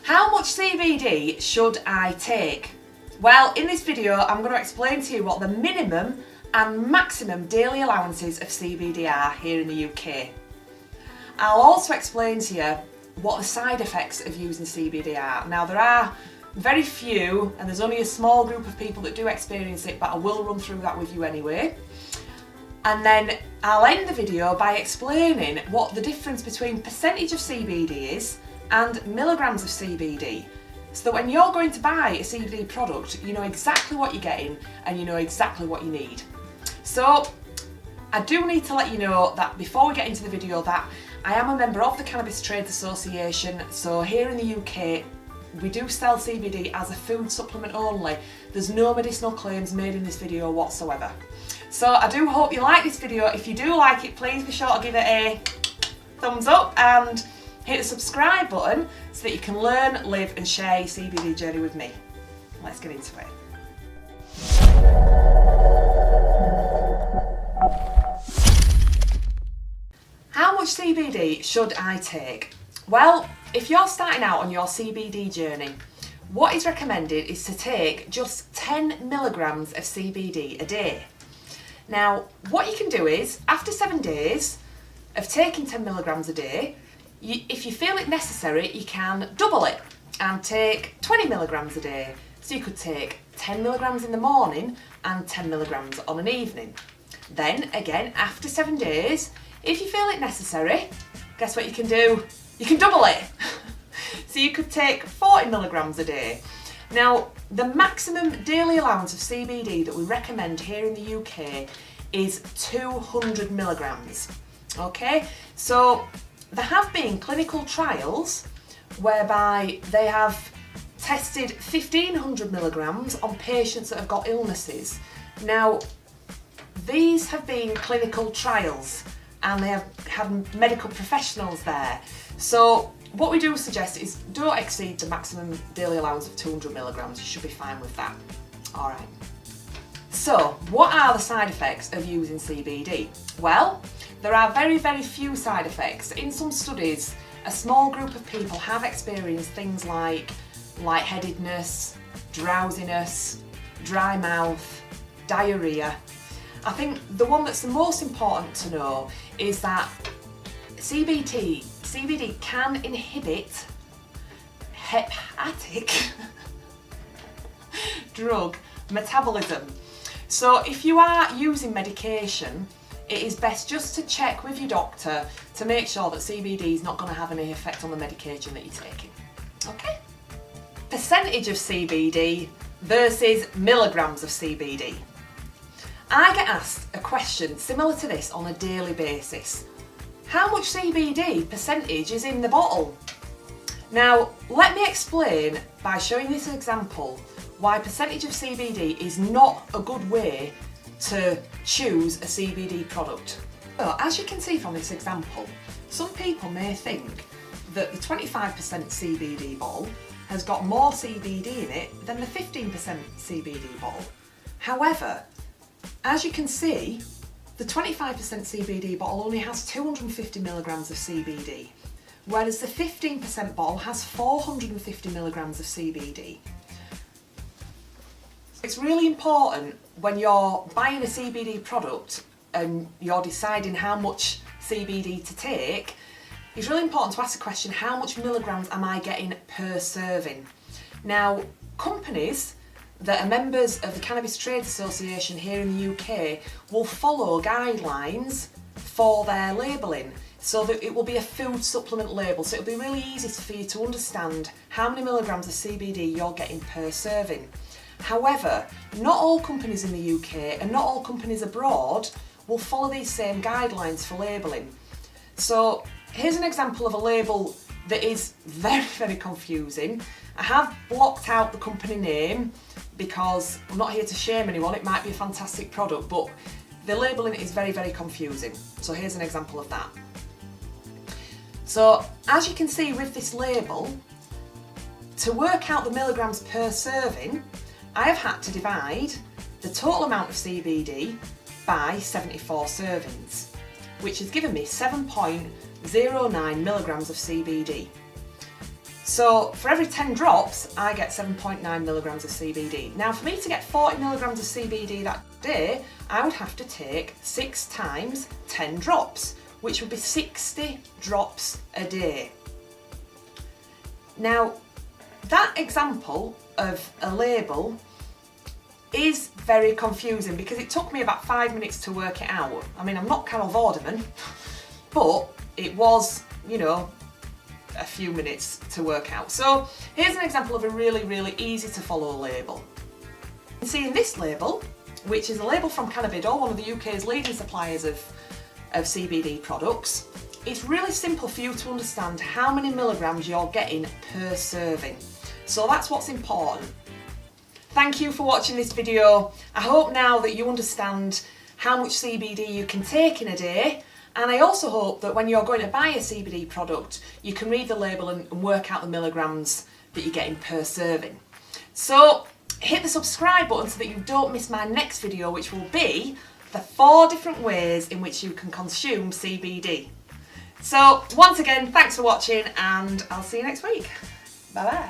How much CBD should I take? Well, in this video I'm going to explain to you what the minimum and maximum daily allowances of CBD are here in the UK. I'll also explain to you what the side effects of using CBD are. Now there are very few and there's only a small group of people that do experience it, but I will run through that with you anyway. And then I'll end the video by explaining what the difference between percentage of CBD is and milligrams of CBD, so that when you're going to buy a CBD product, you know exactly what you're getting and you know exactly what you need. So I do need to let you know that before we get into the video that I am a member of the Cannabis Trades Association. So here in the UK we do sell CBD as a food supplement only. There's no medicinal claims made in this video whatsoever. So I do hope you like this video. If you do like it, please be sure to give it a thumbs up and hit the subscribe button so that you can learn, live and share your CBD journey with me. Let's get into it. How much CBD should I take? Well, if you're starting out on your CBD journey, what is recommended is to take just 10 milligrams of CBD a day. Now, what you can do is, after 7 days of taking 10 milligrams a day, if you feel it necessary, you can double it and take 20 milligrams a day. So you could take 10 milligrams in the morning and 10 milligrams on an evening. Then again, after 7 days, if you feel it necessary, guess what you can do? You can double it. So you could take 40 milligrams a day. Now, the maximum daily allowance of CBD that we recommend here in the UK is 200 milligrams. Okay, so there have been clinical trials whereby they have tested 1500 milligrams on patients that have got illnesses. Now, these have been clinical trials and they have had medical professionals there. So what we do suggest is don't exceed the maximum daily allowance of 200 milligrams. You should be fine with that. All right. So what are the side effects of using CBD? Well, there are very, very few side effects. In some studies, a small group of people have experienced things like lightheadedness, drowsiness, dry mouth, diarrhea. I think the one that's the most important to know is that CBD can inhibit hepatic drug metabolism. So if you are using medication, it is best just to check with your doctor to make sure that CBD is not going to have any effect on the medication that you're taking. Okay? Percentage of CBD versus milligrams of CBD. I get asked a question similar to this on a daily basis. How much CBD percentage is in the bottle? Now, let me explain by showing this example why percentage of CBD is not a good way to choose a CBD product. So, as you can see from this example, some people may think that the 25% CBD bottle has got more CBD in it than the 15% CBD bottle. However, as you can see, the 25% CBD bottle only has 250 milligrams of CBD, whereas the 15% bottle has 450 milligrams of CBD. It's really important when you're buying a CBD product and you're deciding how much CBD to take, it's really important to ask the question, how much milligrams am I getting per serving? Now, companies that are members of the Cannabis Trades Association here in the UK will follow guidelines for their labelling, so that it will be a food supplement label, so it'll be really easy for you to understand how many milligrams of CBD you're getting per serving. However, not all companies in the UK and not all companies abroad will follow these same guidelines for labelling. So here's an example of a label that is very, very confusing. I have blocked out the company name because I'm not here to shame anyone. It might be a fantastic product, but the labelling is very, very confusing. So here's an example of that. So as you can see with this label, to work out the milligrams per serving, I have had to divide the total amount of CBD by 74 servings, which has given me 7.09 milligrams of CBD. So for every 10 drops, I get 7.9 milligrams of CBD. Now for me to get 40 milligrams of CBD that day, I would have to take 6 times 10 drops, which would be 60 drops a day. Now, that example of a label is very confusing because it took me about 5 minutes to work it out. I mean, I'm not Carol Vorderman, but it was, you know, a few minutes to work out. So here's an example of a really, really easy to follow label. You can see in this label, which is a label from Cannabidol, one of the UK's leading suppliers of CBD products, it's really simple for you to understand how many milligrams you're getting per serving. So that's what's important. Thank you for watching this video. I hope now that you understand how much CBD you can take in a day, and I also hope that when you're going to buy a CBD product, you can read the label and work out the milligrams that you're getting per serving. So hit the subscribe button so that you don't miss my next video, which will be the 4 different ways in which you can consume CBD. So once again, thanks for watching, and I'll see you next week. Bye bye.